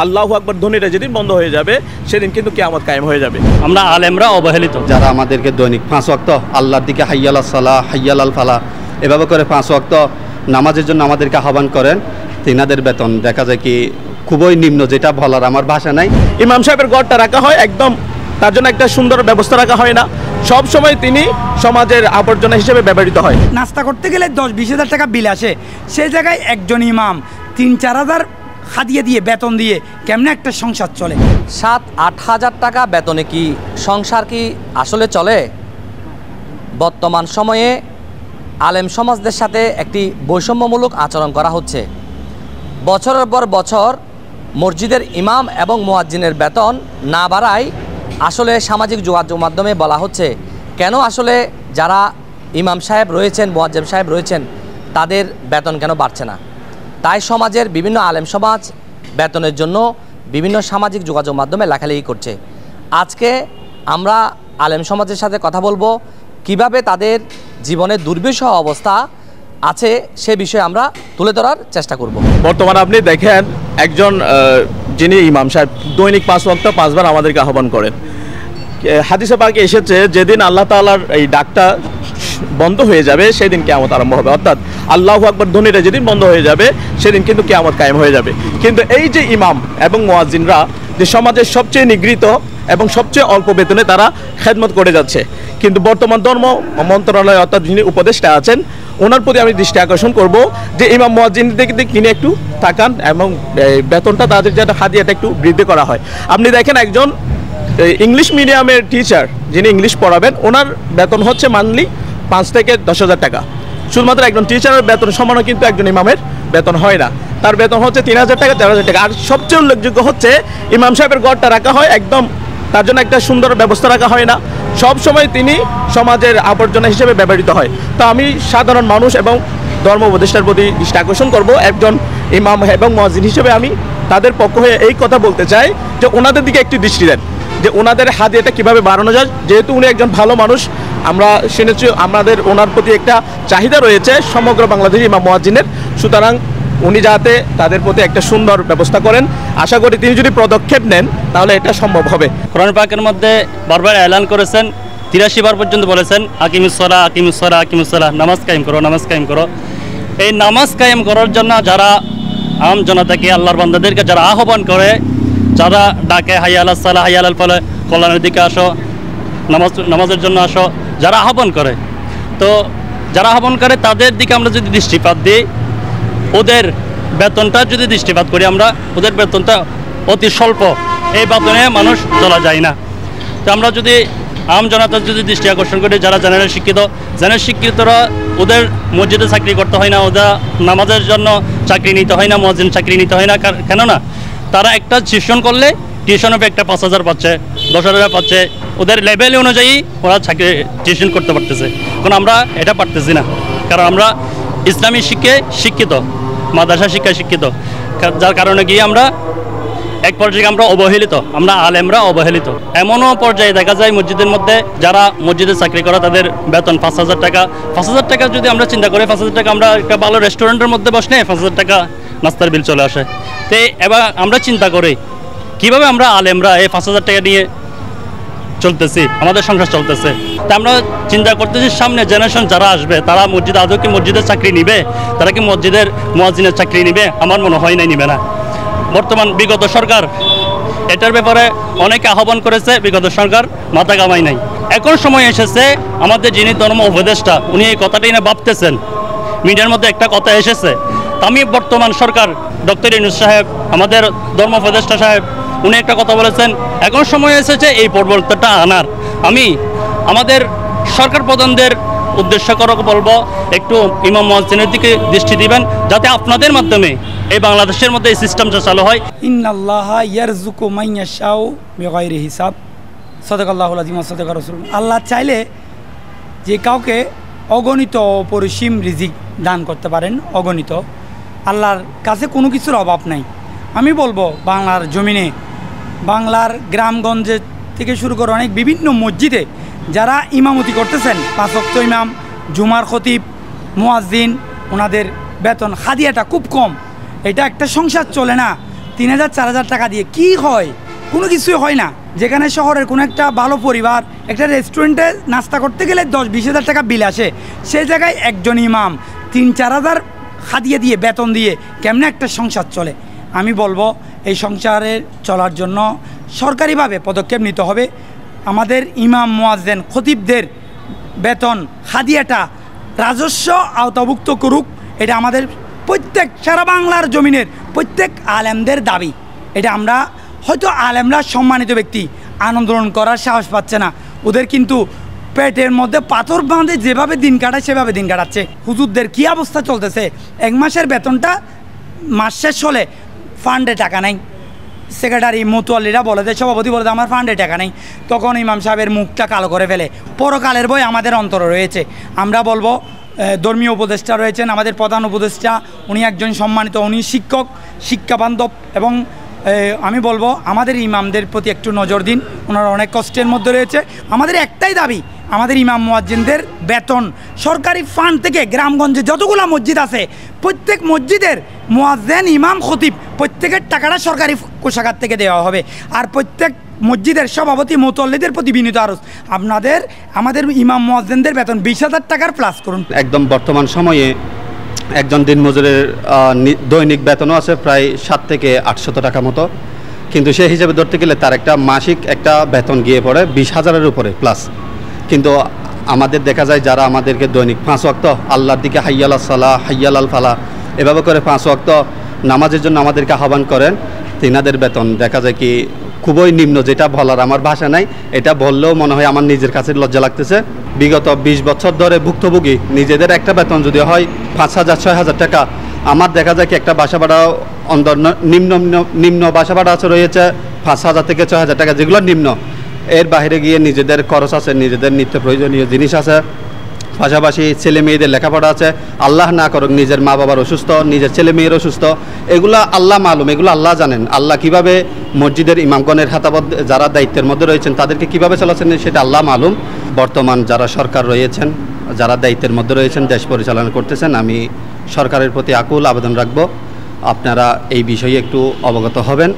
আল্লাহু আকবার ধ্বনিটা যেদিন বন্ধ হয়ে যাবে সেদিন কিন্তু কিয়ামত কায়েম হয়ে যাবে। আমরা আলেমরা অবহেলিত। যারা আমাদেরকে দৈনিক 5 ওয়াক্ত আল্লাহর দিকে হাইয়াল সালাহ হাইয়াল আল ফালাহ এভাবে করে 5 ওয়াক্ত নামাজের জন্য আমাদেরকে আহ্বান করেন, তিনাদের বেতন দেখা যায় কি খুবই নিম্ন, যেটা বলার আমার ভাষা নাই। ইমাম সাহেবের গড়টা রাখা হয় একদম, তার জন্য একটা সুন্দর ব্যবস্থা রাখা হয় না। সব সময় তিনি সমাজের আবর্জনা হিসেবে ব্যবহৃত হয়। নাস্তা করতে গেলে 10-20 হাজার টাকা বিল আসে, সেই জায়গায় একজন ইমাম 3-4 হাজার খাদিয়ে দিয়ে বেতন দিয়ে কেমনে একটা সংসার চলে? 7-8 হাজার টাকা বেতনে কি সংসার কি আসলে চলে? বর্তমান সময়ে আলেম সমাজদের সাথে একটি বৈষম্যমূলক আচরণ করা হচ্ছে। বছরের পর বছর মসজিদের ইমাম এবং মুয়াজ্জিনের বেতন না বাড়ায় আসলে সামাজিক যোগাযোগ মাধ্যমে বলা হচ্ছে কেন আসলে যারা ইমাম সাহেব রয়েছেন, মুয়াজ্জিন সাহেব রয়েছেন, তাদের বেতন কেন বাড়ছে না। তাই সমাজের বিভিন্ন আলেম সমাজ বেতনের জন্য বিভিন্ন সামাজিক যোগাযোগ মাধ্যমে লেখালেখি করছে। আজকে আমরা আলেম সমাজের সাথে কথা বলবো, কিভাবে তাদের জীবনে দুর্বিষহ অবস্থা আছে সে বিষয়ে আমরা তুলে ধরার চেষ্টা করব। বর্তমানে আপনি দেখেন একজন যিনি ইমাম সাহেব দৈনিক 5 ওয়াক্ত 5 বার আমাদেরকে আহ্বান করেন। হাদিসে পাকে এসেছে যেদিন আল্লাহ তাআলার এই ডাকটা বন্ধ হয়ে যাবে সেদিন কিয়ামত আরম্ভ হবে, অর্থাৎ আল্লাহু আকবার ধ্বনিটা যেদিন বন্ধ হয়ে যাবে সেদিন কিন্তু কিয়ামত কায়েম হয়ে যাবে। কিন্তু এই যে ইমাম এবং মুয়াজ্জিনরা যে সমাজের সবচেয়ে নিগৃহীত এবং সবচেয়ে অল্প বেতনে তারা খেদমত করে যাচ্ছে, কিন্তু বর্তমান ধর্ম মন্ত্রণালয় অর্থাৎ যিনি উপদেষ্টা আছেন ওনার প্রতি আমি দৃষ্টি আকর্ষণ করব যে ইমাম মুয়াজ্জিনদের তিনি একটু তাকান এবং বেতনটা তাদের যেটা হাদিয়াটা একটু বৃদ্ধি করা হয়। আপনি দেখেন একজন ইংলিশ মিডিয়ামের টিচার যিনি ইংলিশ পড়াবেন ওনার বেতন হচ্ছে মান্থলি 5 থেকে 10 হাজার টাকা। শুধুমাত্র একজন টিচারের বেতন সমান কিন্তু একজন ইমামের বেতন হয় না, তার বেতন হচ্ছে 3,000 টাকা 4,000 টাকা। আর সবচেয়ে উল্লেখযোগ্য হচ্ছে ইমাম সাহেবের গড়টা রাখা হয় একদম, তার জন্য একটা সুন্দর ব্যবস্থা রাখা হয় না। সব সময় তিনি সমাজের আবর্জনা হিসেবে ব্যবহৃত হয়। তো আমি সাধারণ মানুষ এবং ধর্ম উপদেষ্টার প্রতি দৃষ্টি আকর্ষণ করব, একজন ইমাম এবং মুয়াজ্জিন হিসেবে আমি তাদের পক্ষ হয়ে এই কথা বলতে চাই যে ওনাদের দিকে একটু দৃষ্টি দেন, যে ওনাদের হাদিয়াটা কীভাবে বাড়ানো যায়। যেহেতু উনি একজন ভালো মানুষ, আমরা শুনেছি আমাদের ওনার প্রতি একটা চাহিদা রয়েছে সমগ্র বাংলাদেশি ইমাম মুয়াজ্জিনের, সুতরাং উনি যাতে তাদের প্রতি একটা সুন্দর ব্যবস্থা করেন। আশা করি তিনি যদি পদক্ষেপ নেন তাহলে এটা সম্ভব হবে। কোরআন পাকের মধ্যে বারবার এলান করেছেন, 83 বার পর্যন্ত বলেছেন আকিমুস-সালাহ আকিমুস-সালাহ আকিমুস-সালাহ, নামাজ কায়েম করো নামাজ কায়েম করো। এই নামাজ কায়েম করার জন্য যারা আম জনতাকে আল্লাহর বান্দাদেরকে যারা আহ্বান করে, যারা ডাকে হাইয়া আলাস সালাহ হাইয়া আলাল ফালাহ, কল্যাণের দিকে আসো, নামাজের জন্য আসো, যারা আহ্বান করে, তো যারা আহ্বান করে তাদের দিকে আমরা যদি দৃষ্টিপাত দিই, ওদের বেতনটা যদি দৃষ্টিপাত করি আমরা, ওদের বেতনটা অতি স্বল্প, এই বেতনে মানুষ চলা যায় না। তো আমরা যদি আম জনতার যদি দৃষ্টি আকর্ষণ করি, যারা জেনারেল শিক্ষিতরা ওদের মসজিদে চাকরি করতে হয় না, ওদের নামাজের জন্য চাকরি নিতে হয় না, মুয়াজ্জিন চাকরি নিতে হয় না। কেননা তারা একটা টিউশন করলে টিউশনের একটা 5,000 পাচ্ছে, 10,000 পাচ্ছে, ওদের লেভেল অনুযায়ী ওরা চাকরি টিউশন করতে পারতেছে। কারণ আমরা এটা পারতেছি না, কারণ আমরা ইসলামী শিক্ষায় শিক্ষিত, মাদ্রাসা শিক্ষায় শিক্ষিত, যার কারণে গিয়ে আমরা এক পর্যায়ে আমরা অবহেলিত, আমরা আলেমরা অবহেলিত। এমনও পর্যায়ে দেখা যায় মসজিদের মধ্যে যারা মসজিদে চাকরি করে তাদের বেতন 5,000 টাকা। 5,000 টাকা যদি আমরা চিন্তা করি, 5,000 টাকা আমরা একটা ভালো রেস্টুরেন্টের মধ্যে বসলে 5,000 টাকা নাস্তার বিল চলে আসে। তো এবার আমরা চিন্তা করি কীভাবে আমরা আলেমরা এই 5,000 টাকা নিয়ে চলতেছি, আমাদের সংসার চলতেছে। তা আমরা চিন্তা করতেছি সামনে জেনারেশন যারা আসবে তারা মসজিদে আদৌ কি মসজিদের চাকরি নিবে, তারা কি মসজিদের মুয়াজ্জিনের চাকরি নিবে? আমার মনে হয় না নিবে না। বর্তমান বিগত সরকার এটার ব্যাপারে অনেকে আহ্বান করেছে, বিগত সরকার মাথা কামাই নাই। এখন সময় এসেছে আমাদের যিনি ধর্ম উপদেষ্টা উনি এই কথাটাই না ভাবতেছেন, মিডিয়ার মধ্যে একটা কথা এসেছে। আমি বর্তমান সরকার ডক্টর ইউনূস সাহেব, আমাদের ধর্ম উপদেষ্টা সাহেব, উনি একটা কথা বলেছেন, এখন সময় এসেছে এই পরিবর্তনটা আনার। আমি আমাদের সরকার প্রধানদের উদ্দেশ্য করে বলবো, একটু ইমাম মুয়াজ্জিনের দিকে দৃষ্টি দিবেন, যাতে আপনাদের মাধ্যমে এই বাংলাদেশের মধ্যে এই সিস্টেমটা চালু হয়। ইন্নাল্লাহা ইয়ারযুকু মান ইয়াশাউ বিগাইরি হিসাব, সাদাকাল্লাহুল আযীম ওয়া সাদাকা রাসূলুল্লাহ। আল্লাহ চাইলে যে কাউকে অগণিত অপরিসীম রিজিক দান করতে পারেন, অগণিত। আল্লাহর কাছে কোনো কিছুর অভাব নাই। আমি বলবো বাংলার জমিনে, বাংলার গ্রামগঞ্জে থেকে শুরু করে অনেক বিভিন্ন মসজিদে যারা ইমামতি করতেছেন, 5 ওয়াক্ত ইমাম, জুমার খতিব, মুয়াজ্জিন, ওনাদের বেতন হাদিয়াটা খুব কম। এটা একটা সংসার চলে না। 3000 4000 টাকা দিয়ে কি হয়? কোনো কিছুই হয় না। যেখানে শহরের কোনো একটা ভালো পরিবার একটা রেস্টুরেন্টে নাস্তা করতে গেলে 10-20 হাজার টাকা বিল আসে, সেই জায়গায় একজন ইমাম 3-4 হাজার খাদিয়ে দিয়ে বেতন দিয়ে কেমনে একটা সংসার চলে? আমি বলবো এই সংসারের চলার জন্য সরকারিভাবে পদক্ষেপ নিতে হবে। আমাদের ইমাম মুয়াজ্জিন খতিবদের বেতন খাদিয়াটা রাজস্ব আওতাভুক্ত করুক, এটা আমাদের প্রত্যেক সারা বাংলার জমিনের প্রত্যেক আলেমদের দাবি। এটা আমরা হয়তো আলেমরা সম্মানিত ব্যক্তি আন্দোলন করার সাহস পাচ্ছে না, ওদের কিন্তু পেটের মধ্যে পাথর বাঁধে যেভাবে দিন কাটায় সেভাবে দিন কাটাচ্ছে। হুজুরদের কী অবস্থা চলতেছে, 1 মাসের বেতনটা মাস শেষ হলে ফান্ডে টাকা নেই, সেক্রেটারি মোতোয়াল্লিরা বলে দেয়, সভাপতি বলে দেয় আমার ফান্ডে টাকা নেই, তখন ইমাম সাহেবের মুখটা কালো করে ফেলে। পরকালের ভয় আমাদের অন্তরে রয়েছে। আমরা বলবো ধর্মীয় উপদেষ্টা রয়েছেন, আমাদের প্রধান উপদেষ্টা, উনি একজন সম্মানিত, উনি শিক্ষক, শিক্ষাবান্ধব, এবং আমি বলবো আমাদের ইমামদের প্রতি একটু নজর দিন, ওনারা অনেক কষ্টের মধ্যে রয়েছে। আমাদের একটাই দাবি, আমাদের ইমাম মুয়াজ্জিনদের বেতন সরকারি ফান্ড থেকে গ্রামগঞ্জে যতগুলো মসজিদ আছে প্রত্যেক মসজিদের মুয়াজ্জিন ইমাম খতিব প্রত্যেকের টাকাটা সরকারি কোষাগার থেকে দেওয়া হবে। আর প্রত্যেক মসজিদের সভাপতি মুতল্লিদের প্রতি বিনীত আরজ, আমাদের ইমাম মুয়াজ্জিনদের বেতন 20,000 টাকার প্লাস করুন। একদম বর্তমান সময়ে একজন দিনমজুরের দৈনিক বেতনও আছে প্রায় 700 থেকে 800 টাকা মতো, কিন্তু সেই হিসেবে ধরতে গেলে তার একটা মাসিক একটা বেতন গিয়ে পড়ে 20,000-এর উপরে প্লাস। কিন্তু আমাদের দেখা যায় যারা আমাদেরকে দৈনিক 5 ওয়াক্ত আল্লাহর দিকে হাইয়াল সালাহ হাইয়াল আল ফালা এভাবে করে 5 ওয়াক্ত নামাজের জন্য আমাদেরকে আহ্বান করেন, তিনাদের বেতন দেখা যায় কি খুবই নিম্ন, যেটা বলার আমার ভাষা নাই। এটা বললেও মনে হয় আমার নিজের কাছে লজ্জা লাগতেছে। বিগত 20 বছর ধরে ভুক্তভোগী, নিজেদের একটা বেতন যদি হয় 5,000-6,000 টাকা, আমার দেখা যায় কি একটা বাসা ভাড়া নিম্ন বাসা ভাড়া আছে রয়েছে 5,000 থেকে 6,000 টাকা, যেগুলো নিম্ন। এর বাইরে গিয়ে নিজেদের খরচ আছে, নিজেদের নিত্য প্রয়োজনীয় জিনিস আছে, পাশাপাশি ছেলে মেয়েদের লেখাপড়া আছে। আল্লাহ না করুক নিজের মা বাবার অসুস্থ, নিজের ছেলে মেয়ের অসুস্থ, এগুলো আল্লাহ মালুম, এগুলো আল্লাহ জানেন। আল্লাহ কিভাবে মসজিদের ইমামগণের খাতাবদ্ধ যারা দায়িত্বের মধ্যে রয়েছেন তাদেরকে কিভাবে চালাচ্ছেন সেটা আল্লাহ মালুম। বর্তমান যারা সরকার রয়েছেন, যারা দায়িত্বের মধ্যে রয়েছেন, দেশ পরিচালনা করতেছেন, আমি সরকারের প্রতি আকুল আবেদন রাখব আপনারা এই বিষয়ে একটু অবগত হবেন,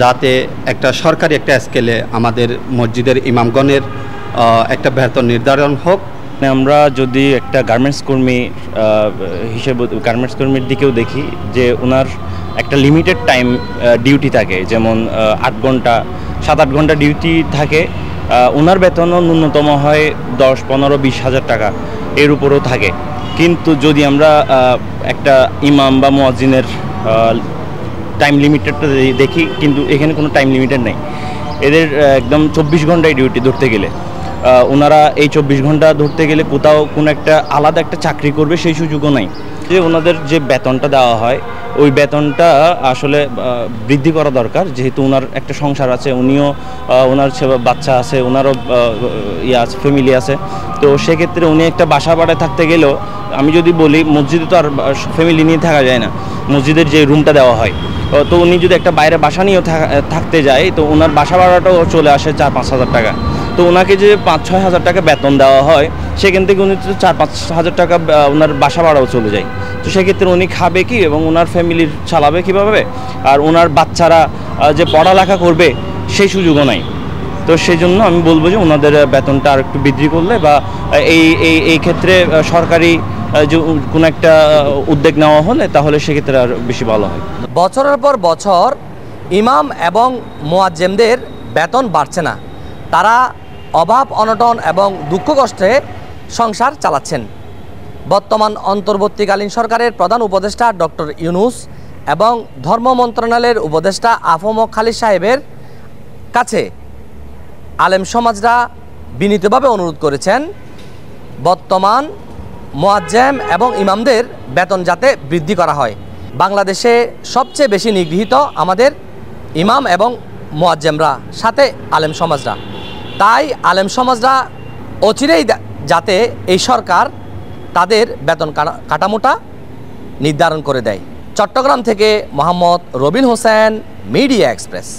যাতে একটা সরকারি একটা স্কেলে আমাদের মসজিদের ইমামগণের একটা বেতন নির্ধারণ হোক। আমরা যদি একটা গার্মেন্টস কর্মী হিসেবে গার্মেন্টস কর্মীর দিকেও দেখি যে ওনার একটা লিমিটেড টাইম ডিউটি থাকে, যেমন 8 ঘন্টা 7-8 ঘন্টা ডিউটি থাকে, ওনার বেতনও ন্যূনতম হয় 10-15-20 হাজার টাকা, এর উপরেও থাকে। কিন্তু যদি আমরা একটা ইমাম বা মুয়াজ্জিনের টাইম লিমিটেডটা দেখি, কিন্তু এখানে কোনো টাইম লিমিটেড নেই, এদের একদম 24 ঘন্টায় ডিউটি ধরতে গেলে। ওনারা এই 24 ঘন্টা ধরতে গেলে কোথাও কোনো একটা আলাদা একটা চাকরি করবে সেই সুযোগও নাই। যে ওনাদের যে বেতনটা দেওয়া হয় ওই বেতনটা আসলে বৃদ্ধি করা দরকার, যেহেতু ওনার একটা সংসার আছে, উনিও ওনার বাচ্চা আছে, ওনারও আছে, ফ্যামিলি আছে। তো সেক্ষেত্রে উনি একটা বাসা ভাড়ায় থাকতে গেলেও, আমি যদি বলি মসজিদে তো আর ফ্যামিলি নিয়ে থাকা যায় না, মসজিদের যে রুমটা দেওয়া হয়, তো উনি যদি একটা বাইরে বাসা নিয়েও থাকতে যায় তো ওনার বাসা ভাড়াটাও চলে আসে 4-5 হাজার টাকা। তো ওনাকে যে 5-6 হাজার টাকা বেতন দেওয়া হয় সেখান থেকে উনি তো 4-5 হাজার টাকা ওনার বাসা ভাড়াও চলে যায়। তো সেক্ষেত্রে উনি খাবে কি এবং ওনার ফ্যামিলির চালাবে কীভাবে, আর ওনার বাচ্চারা যে পড়ালেখা করবে সেই সুযোগও নাই। তো সেই জন্য আমি বলবো যে ওনাদের বেতনটা আর একটু বৃদ্ধি করলে বা এই ক্ষেত্রে সরকারি যে কোনো একটা উদ্যোগ নেওয়া হলে তাহলে সেক্ষেত্রে আর বেশি ভালো হয়। বছরের পর বছর ইমাম এবং মুয়াজ্জিনদের বেতন বাড়ছে না, তারা অভাব অনটন এবং দুঃখ কষ্টে সংসার চালাচ্ছেন। বর্তমান অন্তর্বর্তীকালীন সরকারের প্রধান উপদেষ্টা ডক্টর ইউনূস এবং ধর্ম মন্ত্রণালয়ের উপদেষ্টা আফম খালিদ সাহেবের কাছে আলেম সমাজরা বিনীতভাবে অনুরোধ করেছেন বর্তমান মুয়াজ্জিন এবং ইমামদের বেতন যাতে বৃদ্ধি করা হয়। বাংলাদেশে সবচেয়ে বেশি নিগৃহীত আমাদের ইমাম এবং মুয়াজ্জিনরা, সাথে আলেম সমাজরা। তাই আলেম সমাজরা অচিরেই যাতে এই সরকার তাদের বেতন কাঠামোটা নির্ধারণ করে দেয়। চট্টগ্রাম থেকে মোহাম্মদ রবিন হোসেন, মিডিয়া এক্সপ্রেস।